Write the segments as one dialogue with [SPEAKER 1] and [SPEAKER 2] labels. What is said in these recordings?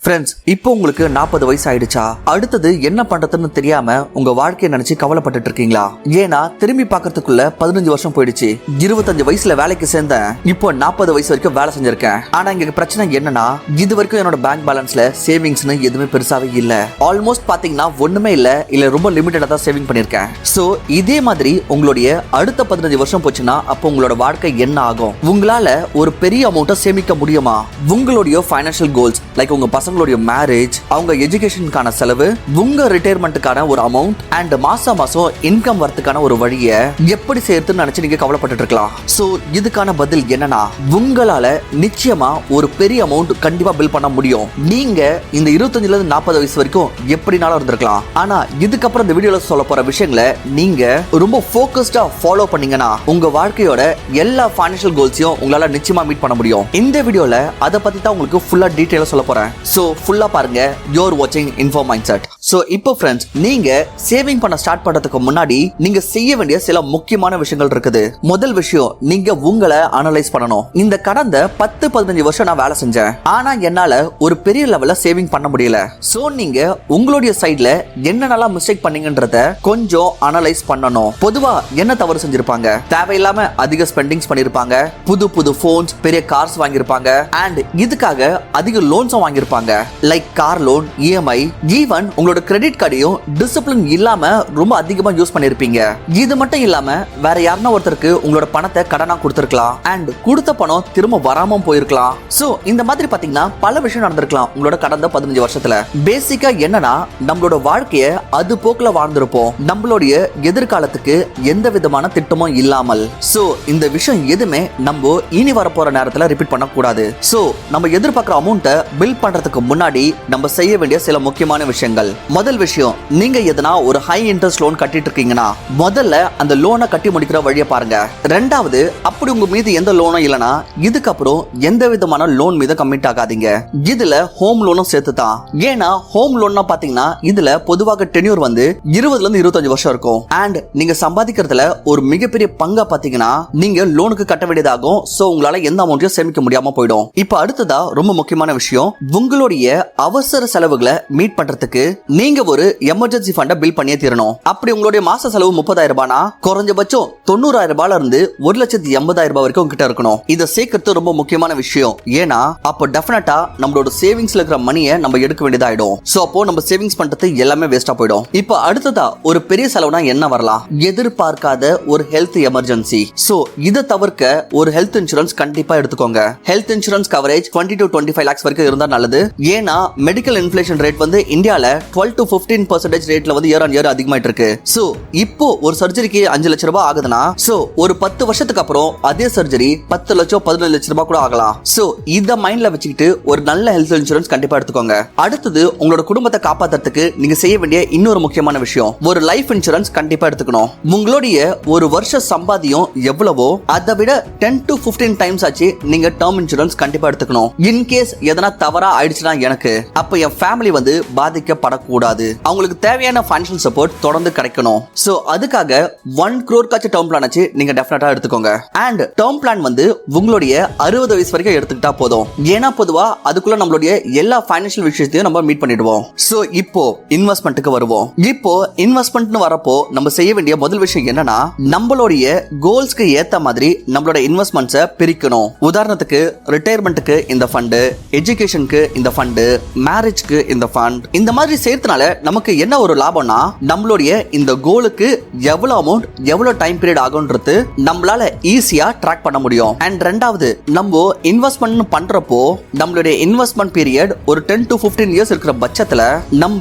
[SPEAKER 1] Friends, இப்போ உங்களுக்கு 40 வயசு ஆயிடுச்சா? அடுத்தது என்ன பண்றதுன்னு தெரியாம உங்க வாழ்க்கையை நினைச்சு கவலைப்பட்டு இருக்கீங்களா? ஏன்னா திரும்பி பார்க்கறதுக்குள்ள 15 வருஷம் போயிடுச்சு. 25 வயசுல வேலைக்கு சேர்ந்தேன், இப்போ 40 வயசு வரைக்கும் வேலை செஞ்சிருக்கேன். ஆனா இங்க பிரச்சனை என்னன்னா, இது வரைக்கும் என்னோட பேங்க் பேலன்ஸ்ல சேவிங்ஸ்னு எதுவுமே பெருசாவே இல்ல. ஆல்மோஸ்ட் பாத்தீங்கன்னா ஒண்ணுமே இல்ல ரொம்ப லிமிட்டடா தான் சேவிங் பண்ணிருக்கேன். சோ இதே மாதிரி உங்களுடைய அடுத்த 15 வருஷம் போச்சுன்னா அப்போ உங்களோட வாழ்க்கை என்ன ஆகும்? உங்களால ஒரு பெரிய அமௌண்ட்டை சேமிக்க முடியுமா? உங்களுடைய ஃபைனான்சியல் கோல்ஸ் லைக் உங்க பசங்களுடைய மேரேஜ், அவங்க எஜுகேஷனுக்கான செலவு, உங்க ரிட்டையர்மெண்ட்டுக்கான ஒரு அமௌண்ட் அண்ட் மாசம் இன்கம் வரதுக்கான ஒரு வழியை எப்படி செய்யறதுன்னு நினைச்சு நீங்க கவலைப்பட்டு இருக்கலாம். சோ இதுக்கான பதில் என்னன்னா, உங்களால நிச்சயமா ஒரு பெரிய அமௌண்ட் கண்டிப்பா பில் பண்ண முடியும். நீங்க இந்த 25ல இருந்து 40 வயசு வரைக்கும் எப்படினாலும் இருந்திருக்கலாம். ஆனா இதுக்கப்புறம் இந்த வீடியோல சொல்ல போற விஷயங்களை நீங்க ரொம்ப ஃபோக்கஸ்டா ஃபாலோ பண்ணீங்கன்னா உங்க வாழ்க்கையோட எல்லா ஃபைனான்சியல் கோல்ஸையும் உங்களால நிச்சயமா மீட் பண்ண முடியும். இந்த வீடியோல அதை பத்தி தான் உங்களுக்கு ஃபுல்லா டீடைலா சொல்ல போறேன். சோ ஃபுல்லா பாருங்க. யூர் வாட்சிங் இன்ஃபோ மைண்ட்செட். சோ இப்போ ஃப்ரெண்ட்ஸ், நீங்க சேவிங் பண்ண ஸ்டார்ட் பண்றதுக்கு முன்னாடி நீங்க செய்ய வேண்டிய சில முக்கியமான விஷயங்கள் இருக்குது. முதல் விஷயம், நீங்க உங்களை அனலைஸ் பண்ணணும். இந்த கடந்த 10-15 வருஷம் நான் வேலை செஞ்சேன், ஆனா என்னால ஒரு பெரிய லெவல்ல சேவிங் பண்ண முடியல. சோ நீங்க உங்களுடைய சைடுல என்னென்னலாம் மிஸ்டேக் பண்ணீங்கன்றத கொஞ்சம் அனலைஸ் பண்ணணும். பொதுவா என்ன தவறு செஞ்சிருப்பாங்க? தேவையில்லாம அதிக ஸ்பெண்டிங்ஸ் பண்ணிருப்பாங்க, புது புது போன்ஸ், பெரிய கார்ஸ் வாங்கியிருப்பாங்க, அண்ட் இதுக்காக அதிக லோன்ஸும் வாங்கியிருப்பாங்க like car loan, EMI, even உங்களோட கிரெடிட் கார்டையும் டிசிப்ளின் இல்லாம ரொம்ப அதிகமா யூஸ் பண்ணிருப்பீங்க. இது மட்டும் இல்லாம வேற யாருன்னா ஒருத்தருக்கு உங்களோட பணத்தை கடனா கொடுத்திருக்கலாம் அண்ட் கொடுத்த பணம் திரும்ப வராம போயிருக்கலாம். சோ இந்த மாதிரி பாத்தீங்கன்னா பல விஷயம் நடந்திருக்கலாம் உங்களோட கடந்த 15 வருஷத்துல. பேசிக்கா என்னன்னா, நம்மளோட வாழ்க்கைய அது போக்குல வாழ்ந்திருப்போம், நம்மளுடைய எதிர்காலத்துக்கு எந்த விதமான திட்டமும் இல்லாமல். சோ இந்த விஷயம் எதுவுமே நம்ம இனி வரப்போற நேரத்துல ரிப்பீட் பண்ண கூடாது. சோ நம்ம எதிர்பார்க்கிற அமௌண்ட்டை பில் பண்றதுக்கு முன்னாடி நம்ம செய்ய வேண்டிய சில முக்கியமான விஷயங்கள். முதல் விஷயம், நீங்க எதனா ஒரு ஹை இன்ட்ரெஸ்ட் லோன் கட்டிட்டு இருக்கீங்கன்னா முதல்ல அந்த லோனை கட்டி முடிக்கிற வழியை பாருங்க. ரெண்டாவது, அப்படி உங்க மீது எந்த லோனும் இல்லனா இதுக்கப்புறம் எந்த விதமான லோன் மீது கமிட் ஆகாதீங்க. இதுல ஹோம் லோனும் சேர்த்து தான். ஏன்னா ஹோம் லோன்னா பாத்தீங்கன்னா இதுல பொதுவாக டென்யூர் வந்து 20ல இருந்து 25 வருஷம் இருக்கும். அண்ட் நீங்க சம்பாதிக்கிறதுல ஒரு மிகப்பெரிய பங்கா பாத்தீங்கன்னா நீங்க லோனுக்கு கட்ட வேண்டியதாகும். சோ உங்களால எந்த அமௌண்ட்டையும் சேமிக்க முடியாம போயிடும். இப்ப அடுத்ததா ரொம்ப முக்கியமான விஷயம், உங்களுடைய அவசர செலவுகளை மீட் பண்றதுக்கு நீங்க ஒரு எமர்ஜென்சி ஃபண்ட பில் பண்ணியே தீரணும். அப்படி உங்களுடைய மாச செலவு 30,000 ரூபாய்னா குறைஞ்சபட்சம் 90,000 ரூபாயில இருந்து 1,80,000 ரூபாய் வரைக்கும் உங்ககிட்ட இருக்கணும். இதை சேர்க்கிறது ரொம்ப முக்கியமான விஷயம். ஏன்னா அப்போ டெஃபினட்டா நம்மளோட சேவிங்ஸ்ல இருக்கிற மணியை நம்ம எடுக்க வேண்டியதாயிடும். சோ அப்போ நம்ம சேவிங்ஸ் பண்றது எல்லாமே வேஸ்டா போயிடும். இப்போ அடுத்ததா ஒரு பெரிய செலவுனா என்ன வரலாம்? எதிர்பார்க்காத ஒரு ஹெல்த் எமர்ஜென்சி. சோ இதை தவிர்க்க ஒரு ஹெல்த் இன்சூரன்ஸ் கண்டிப்பா எடுத்துக்கோங்க. Health insurance coverage 20 to 25 lakhs வரைக்கும் இருந்தா நல்லது. ஏன்னா மெடிக்கல் இன்ஃப்ளேஷன் ரேட் வந்து இந்தியால 12 to 15% ரேட்ல வந்து இயர் ஆன் இயர் அதிகமாயிட்டு இருக்கு. சோ இப்போ ஒரு சர்ஜரிக்கு 5 லட்சம் ரூபாய் ஆகுதுன்னா சோ ஒரு 10 வருஷத்துக்கு அப்புறம் அதே சர்ஜரி 10 லட்சம் 15 லட்சம் ரூபாய் கூட ஆகலாம். சோ இத மைண்ட்ல வச்சுக்கிட்டு ஒரு நல்ல ஹெல்த் இன்சூரன்ஸ் கண்டிப்பா எடுத்துக்கோங்க. அடுத்தது, உங்களோட குடும்பத்தை காப்பாத்துறதுக்கு நீங்க செய்ய வேண்டிய இன்னொரு முக்கியமான விஷயம், ஒரு லைஃப் இன்சூரன்ஸ் கண்டிப்பா எடுத்துக்கணும். உங்களுடைய ஒரு வருஷ சம்பாதியம் எவ்வளவோ அதை விட 10 to 15 டைம்ஸ் ஆச்சு நீங்க டேர்ம் இன்சூரன்ஸ் கண்டிப்பா எடுத்துக்கணும். இன் கேஸ் எதனா தவறா ஆயிடுச்சுன்னா எனக்கு, அப்ப என் ஃபேமிலி வந்து பாதிக்கப்படக்கூடாது, அவங்களுக்கு தேவையான ஃபைனான்சியல் சப்போர்ட் தொடர்ந்து கிடைக்கணும். சோ அதுக்காக 1 crore காச்சு டேர்ம் பிளான் ஆச்சு நீங்க டெஃபினட்டா எடுத்துக்கோங்க. அண்ட் டேர்ம் பிளான் வந்து உங்களுடைய 60 வயசு வரைக்கும் எடுத்துக்கிட்டா போதும். ஏன்னா பொதுவா அதுக்குள்ள நம்மளுடைய எல்லா ஃபைனான்சியல் விஷயத்தையும் நம்ம மீட் பண்ணிடுவோம். சோ இப்போ இன்வெஸ்ட்மெண்ட்டுக்கு வருவோம். இப்போ இன்வெஸ்ட்மெண்ட்னு வரப்போ நம்ம செய்ய வேண்டிய முதல் விஷயம் என்னன்னா, நம்மளுடைய கோல்ஸ்க்கு ஏத்த மாதிரி நம்மளோட இன்வெஸ்ட்மெண்ட்ஸை பிரிக்கணும். உதாரணத்துக்கு ரிட்டையர்மெண்ட்டுக்கு இந்த ஃபண்டு, எஜுகேஷனுக்கு இந்த ஃபண்டு, மேரேஜ்க்கு இந்த ஃபண்ட். இந்த மாதிரி சேர்த்தனால நமக்கு என்ன ஒரு லாபம்னா, நம்மளுடைய இந்த கோலுக்கு எவ்வளவு அமௌண்ட் எவ்வளவு டைம் பீரியட் ஆகும்ன்றது நம்மளால ஈஸியா ட்ராக் பண்ண முடியும். அண்ட் ரெண்டாவது, நம்ம இன்வெஸ்ட்மெண்ட் பண்றப்போ நம்மளுடைய இன்வெஸ்ட்மெண்ட் பீரியட் ஒரு 10 to 15 இயர்ஸ் இருக்கிற பட்சத்துல நம்ம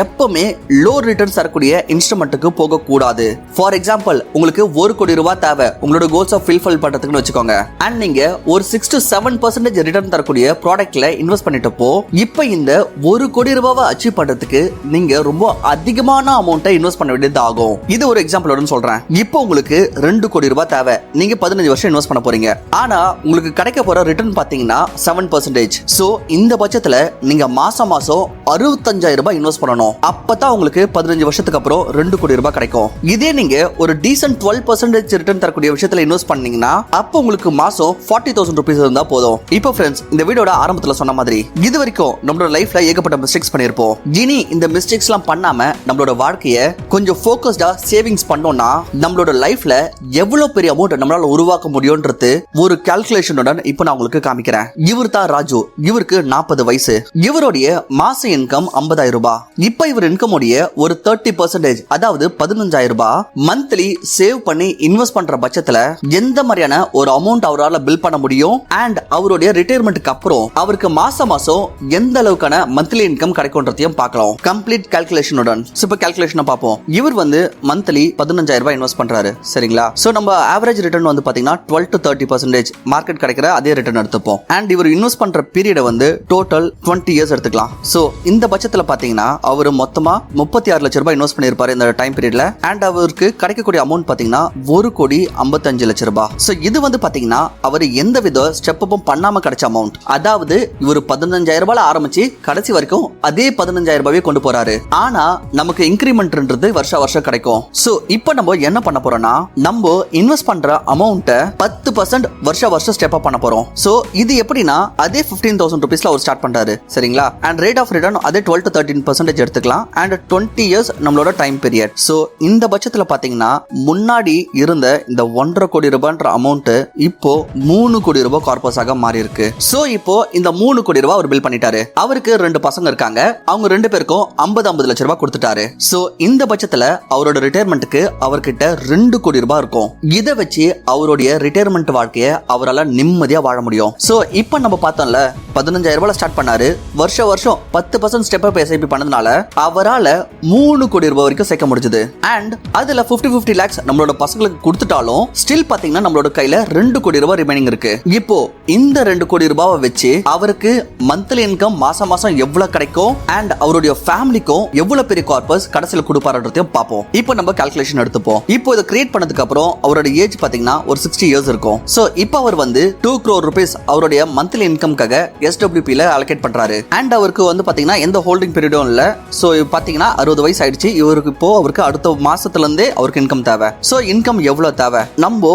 [SPEAKER 1] எப்பவுமே லோ ரிட்டர்ன்ஸ் தரக்கூடிய இன்ஸ்ட்ருமெண்ட்டுக்கு போக கூடாது. ஃபார் எக்ஸாம்பிள், உங்களுக்கு 1 கோடி ரூபாய் தேவை உங்களோட கோல்ஸை ஃபுல்ஃபில் பண்றதுக்குன்னு வச்சுக்கோங்க. அண்ட் நீங்க ஒரு 6 to 7% ரிட்டர்ன் தரக்கூடிய ப்ராடக்ட்ல இன்வெஸ்ட் பண்ணிட்டப்போ இப்ப இந்த 1 கோடி ரூபாவை அச்சீவ் பண்றதுக்கு வர்றதுக்கு நீங்க ரொம்ப அதிகமான அமௌண்ட்டை இன்வெஸ்ட் பண்ண வேண்டியது ஆகும். இது ஒரு எக்ஸாம்பிளோட சொல்றேன். இப்போ உங்களுக்கு 2 கோடி ரூபாய் தேவை. நீங்க 15 வருஷம் இன்வெஸ்ட் பண்ண போறீங்க. ஆனா உங்களுக்கு கிடைக்க போற ரிட்டர்ன் பாத்தீங்கன்னா 7%. சோ இந்த பட்சத்துல நீங்க மாசம் 65,000 ரூபாய் இன்வெஸ்ட் பண்ணணும். அப்பதான் உங்களுக்கு 15 வருஷத்துக்கு அப்புறம் 2 கோடி ரூபாய் கிடைக்கும். இதே நீங்க ஒரு டீசன்ட் 12% ரிட்டர்ன் தரக்கூடிய விஷயத்துல இன்வெஸ்ட் பண்ணீங்கன்னா அப்போ உங்களுக்கு மாசம் 40,000 ரூபாய் இருந்தா போதும். இப்போ ஃப்ரெண்ட்ஸ், இந்த வீடியோட ஆரம்பத்துல சொன்ன மாதிரி இது வரைக்கும் நம்மளோட லைஃப்ல ஏகப்பட்ட மிஸ்டேக்ஸ் பண்ணிருப்போம். இனி இந்த மிஸ்டேக்ஸ் எல்லாம் பண்ணாம நம்மளோட வாழ்க்கைய கொஞ்சம் ஃபோக்கஸ்டா சேவிங்ஸ் பண்ணோம்னா நம்மளோட லைஃப்ல எவ்வளவு பெரிய அமௌண்ட் நம்மளால உருவாக்க முடியும்ன்றது ஒரு கால்குலேஷனுடன் இப்போ நான் உங்களுக்கு காமிக்கிறேன். இவர் தான் ராஜு. இவருக்கு 40 வயசு. இவருடைய மாச இன்கம் 50,000 ரூபாய். இப்ப இவர் இன்கம் உடைய ஒரு 30%, அதாவது 15,000 ரூபாய் மந்த்லி சேவ் பண்ணி இன்வெஸ்ட் பண்ற பட்சத்துல எந்த மாதிரியான ஒரு அமௌண்ட் அவரால் பில் பண்ண முடியும் அண்ட் அவருடைய ரிட்டையர்மெண்ட்க்கு அப்புறம் அவருக்கு மாசம் எந்த அளவுக்கான மந்த்லி இன்கம் கிடைக்கும்ன்றதையும் பார்க்கலாம். கம்ப்ளீட் கால்குலேஷனுடன் இப்ப கால்குலேஷனை பார்ப்போம். இவர் வந்து மந்த்லி 15,000 ரூபாய் இன்வெஸ்ட் பண்றாரு. சரிங்களா? சோ நம்ம ஆவரேஜ் ரிட்டர்ன் வந்து பாத்தீங்கன்னா 12 to 30% மார்க்கெட் கிடைக்கிற அதே ரிட்டர்ன் எடுத்துப்போம். அண்ட் இவர் இன்வெஸ்ட் பண்ற பீரியட் வந்து டோட்டல் 20 இயர்ஸ் எடுத்துக்கலாம். சோ இந்த பட்சத்துல பாத்தீங்கன்னா அவர் மொத்தமா 36 லட்சம் ரூபாய் இன்வெஸ்ட் பண்ணிருப்பாரு இந்த டைம் பீரியட்ல. அண்ட் அவருக்கு கிடைக்கக்கூடிய அமௌண்ட் பாத்தீங்கன்னா 1,55,00,000 ரூபாய். சோ இது வந்து பாத்தீங்கன்னா அவர் எந்த வித ஸ்டெப்பும் பண்ணாம கிடைச்ச அமௌண்ட். அதாவது இவர் 15,000 ரூபாய் ஆரம்பிச்சு கடைசி வரைக்கும் அதே 15,000 ரூபாய் கொண்டு போறாரு. ஆனா நமக்கு இன்கிரிமெண்ட்ன்றது வருஷம் கிடைக்கும். சோ இப்போ நம்ம என்ன பண்ண போறோம்னா நம்ம இன்வெஸ்ட் பண்ற அமௌண்ட்ட 10% வருஷம் ஸ்டெப் அப் பண்ண போறோம். சோ இது எப்படின்னா அதே 15,000 ரூபீஸ்ல அவர் ஸ்டார்ட் பண்றாரு. சரிங்களா? அண்ட் ரேட் ஆஃப் ரிட்டர்ன் அதே 12 to 13% எடுத்துக்கலாம். அண்ட் 20 இயர்ஸ் நம்மளோட டைம் பீரியட். சோ இந்த பட்சத்துல பாத்தீங்கன்னா முன்னாடி இருந்த இந்த 1.5 கோடி ரூபாய்ன்ற அமௌண்ட் இப்போ 3 கோடி ரூபாய் கார்பஸாக மாறி இருக்கு. சோ இப்போ இந்த 3 கோடி ரூபாய் அவர் பில் பண்ணிட்டாரு. அவருக்கு 2 பசங்க இருக்காங்க. அவங்க 2 பேருக்கும் 50 லட்சம் ரூபாய் கொடுத்துட்டாரு. சோ இந்த பட்சத்துல அவரோட ரிட்டையர்மெண்ட்டுக்கு அவர்கிட்ட 2 கோடி ரூபாய் இருக்கும். இதை வச்சு அவருடைய ரிட்டையர்மெண்ட் வாழ்க்கையை அவரால் நிம்மதியா வாழ முடியும். சோ இப்போ நம்ம பார்த்தோம்ல 15,000 ரூபாய் ஸ்டார்ட் பண்ணாரு. வருஷம் 10% ஸ்டெப் அப் எஸ்ஐபி பண்ணதுனால அவரால் 3 கோடி ரூபாய் வரைக்கும் சேர்க்க முடிஞ்சது. அண்ட் அதுல 50 lakhs நம்மளோட பசங்களுக்கு கொடுத்துட்டாலும் ஸ்டில் பாத்தீங்கன்னா நம்மளோட கையில 2 கோடி ரூபாய் ரிமைனிங் இருக்கு. இப்போ இந்த 2 கோடி ரூபாவை வச்சு அவருக்கு மந்த்லி இன்கம் மாசம் எவ்வளவு கிடைக்கும் அண்ட் அவருடைய ஃபேமிலிக்கும் எவ்வளவு பெரிய கார்பஸ் கடைசியில் கொடுப்பாருன்றதையும் பார்ப்போம். இப்போ நம்ம கால்குலேஷன் எடுத்துப்போம். இப்போ இதை கிரியேட் பண்ணதுக்கு அப்புறம் அவரோட ஏஜ் பாத்தீங்கன்னா ஒரு 60 இயர்ஸ் இருக்கும். சோ இப்போ அவர் வந்து 2 crore rupees அவருடைய மந்த்லி இன்கம்காக SWP ல அலோகேட் பண்றாரு. அண்ட் அவருக்கு வந்து பாத்தீங்கன்னா எந்த ஹோல்டிங் பீரியடும் இல்ல. சோ பாத்தீங்கன்னா 60 வயசு ஆயிடுச்சு. இவருக்கு இப்போ அவருக்கு அடுத்த மாசத்துல இருந்தே அவருக்கு இன்கம் தேவை. சோ இன்கம் எவ்வளவு தேவை? நம்ம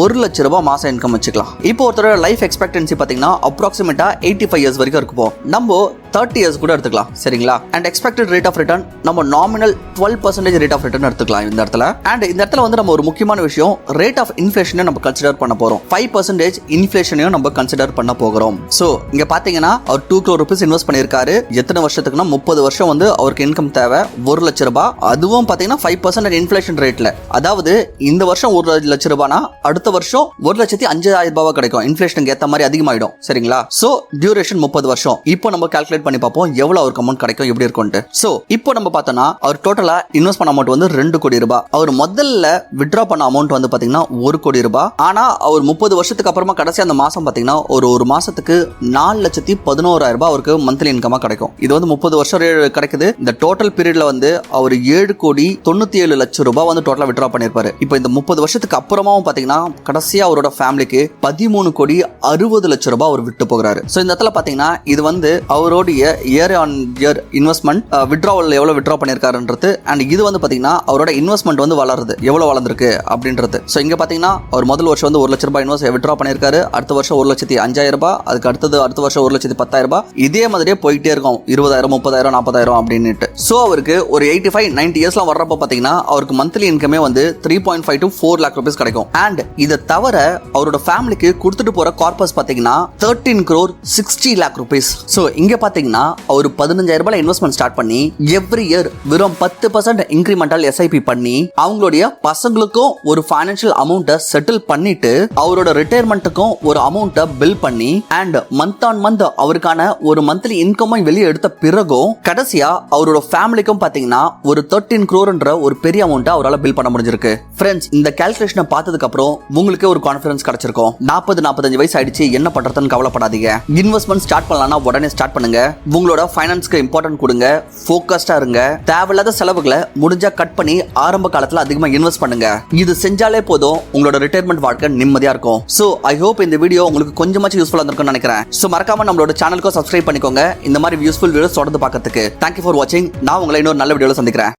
[SPEAKER 1] 1 லட்சம் ரூபாய் மாசம் இன்கம் வச்சுக்கலாம். இப்போ ஒருத்தரோட லைஃப் எக்ஸ்பெக்டன்சி பாத்தீங்கன்னா அப்ராக்சிமேட்டா 85 இயர்ஸ் வரைக்கும் இருக்கும். நம்ம 30 இயர்ஸ் கூட எடுத்துக்கலாம். சரிங்களா? And expected rate of return நம்ம நாமினல் 12% ரேட் ஆஃப் ரிட்டர்ன் எடுத்துக்கலாம் இந்த இடத்துல. அண்ட் இந்த இடத்துல வந்து நம்ம ஒரு முக்கியமான விஷயம் ரேட் ஆஃப் இன்ஃப்ளேஷனை நம்ம கன்சிடர் பண்ண போறோம். 5% இன்ஃப்ளேஷனையும் நம்ம கன்சிடர் பண்ண போகிறோம். சோ இங்க பாத்தீங்கன்னா அவர் 2 crore rupees இன்வெஸ்ட் பண்ணிருக்காரு. எத்தனை வருஷத்துக்குன்னா 30 வருஷம் வந்து அவருக்கு இன்கம் தேவை 1 லட்சம் ரூபாய். அதுவும் பாத்தீங்கன்னா 5% இன்ஃப்ளேஷன் ரேட்ல. அதாவது இந்த வருஷம் 1 லட்சம் ரூபாய்னா அடுத்த வருஷம் 1,05,000 ரூபாய் கிடைக்கும். இன்ஃப்ளேஷனுக்கு ஏத்த மாதிரி அதிகமாயிடும். சரிங்களா? சோ டியூரேஷன் 30 வருஷம். இப்போ நம்ம கால்குலேட் பண்ணி பார்ப்போம் எவ்வளவு அவருக்கு அமௌண்ட் கிடைக்கும் எப்படி இருக்கும்னு. சோ இப்போ நம்ம பார்த்தோம்னா அவர் டோட்டலா இன்வெஸ்ட் பண்ண அமௌண்ட் வந்து 2 கோடி ரூபாய். அவர் முதல்ல வித்ட்ரா பண்ண அமௌண்ட் வந்து பாத்தீங்கன்னா 1 கோடி ரூபாய். ஆனா அவர் 30 வருஷத்துக்கு அப்புறமா கடைசி அந்த மாசம் பாத்தீங்கன்னா ஒரு மாசத்துக்கு 4,11,000 ரூபாய் அவருக்கு மந்த்லி இன்கமா கிடைக்கும். இது வந்து 30 வருஷம் கிடைக்குது. இந்த டோட்டல் பீரியட்ல வந்து அவர் 7,97,00,000 ரூபாய் வந்து டோட்டலா வித்ட்ரா பண்ணிருப்பாரு. இப்போ இந்த 30 வருஷத்துக்கு அப்புறமாவும் பாத்தீங்கன்னா கடைசியா அவரோட ஃபேமிலிக்கு 13,60,00,000 ரூபாய் அவர் விட்டு போகிறாரு. சோ இந்த இடத்துல பாத்தீங்கன்னா இது வந்து அவருடைய year on year investment withdrawal எவ்வளவு வித்ட்ரா பண்ணிருக்காருன்றது. அண்ட் இது வந்து பாத்தீங்கன்னா அவரோட இன்வெஸ்ட்மெண்ட் வந்து வளருது எவ்வளவு வளர்ந்துருக்கு அப்படின்றது. சோ இங்க பாத்தீங்கன்னா அவர் முதல் வருஷம் வந்து 1 லட்சம் ரூபாய் இன்வெஸ்ட் வித்ட்ரா பண்ணிருக்காரு. அடுத்த வருஷம் 1,05,000 ரூபாய். அதுக்கு அடுத்த வருஷம் 1,10,000 ரூபாய். இதே மாதிரியே போயிட்டே இருக்கும் 20,000 30,000 40,000 அப்படின்ட்டு. சோ அவருக்கு ஒரு 85-90 இயர்ஸ்ல வர்றப்ப பாத்தீங்கன்னா அவருக்கு மந்த்லி இன்கமே வந்து 3.5 to 4 lakh rupees கிடைக்கும். அண்ட் இதை தவிர அவரோட ஃபேமிலிக்கு கொடுத்துட்டு போற கார்பஸ் பாத்தீங்கன்னா 13 crore 60 lakh rupees. சோ இங்க பாத்தீங்கன்னா அவர் 15,000 ரூபாய் இன்வெஸ்ட்மெண்ட் ஸ்டார்ட் பண்ணி எவ்ரி இயர் வெறும் 10% இன்கிரிமெண்டல் எஸ்ஐபி பண்ணி அவங்களுடைய பசங்களுக்கும் ஒரு ஃபைனான்சியல் அமௌண்ட்டை செட்டில் பண்ணிட்டு அவரோட ரிட்டையர்மெண்ட்டுக்கும் ஒரு அமௌண்ட்டை பில் பண்ணி அண்ட் மந்த் ஆன் மந்த் அவருக்கான ஒரு மந்த்லி இன்கமை வெளியே எடுத்த பிறகும் கடைசியா அவரோட ஃபேமிலிக்கும் பாத்தீங்கன்னா ஒரு 13 crore ஒரு பெரிய அமௌண்ட்டை அவரால் பில் பண்ண முடிஞ்சிருக்கு. ஃப்ரெண்ட்ஸ், இந்த கால்குலேஷனை பார்த்ததுக்கு அப்புறம் உங்களுக்கு ஒரு கான்ஃபிடன்ஸ் கிடைச்சிருக்கும். 40-45 வயசு ஆயிடுச்சு என்ன பண்றதுன்னு கவலைப்படாதீங்க. இன்வெஸ்ட்மெண்ட் ஸ்டார்ட் பண்ணலாம்னா உடனே ஸ்டார்ட் பண்ணுங்க. உங்களோட ஃபைனான்ஸ்க்கு இம்பார்ட்டன்ட் கொடுங்க, ஃபோக்கஸ்டா இருங்க. தேவையில்லாத செலவுகளை முடிஞ்சா கட் பண்ணி ஆரம்ப காலத்துல அதிகமா இன்வெஸ்ட் பண்ணுங்க. இது செஞ்சாலே போதும், உங்களோட ரிட்டையர்மெண்ட் வாழ்க்கை நிம்மதியா இருக்கும். சோ ஐ ஹோப் இந்த வீடியோ உங்களுக்கு கொஞ்சமாச்சும் யூஸ்ஃபுல்லா இருக்கும்னு நினைக்கிறேன். சோ மறக்காம நம்மளோட சேனலுக்கு சப்ஸ்கிரைப் பண்ணிக்கோங்க, இந்த மாதிரி யூஸ்ஃபுல் வீடியோஸ் தொடர்ந்து பார்க்கிறதுக்கு. தேங்க்யூ ஃபார் வாட்சிங். நான் உங்களை இன்னொரு நல்ல வீடியோல சந்திக்கிறேன்.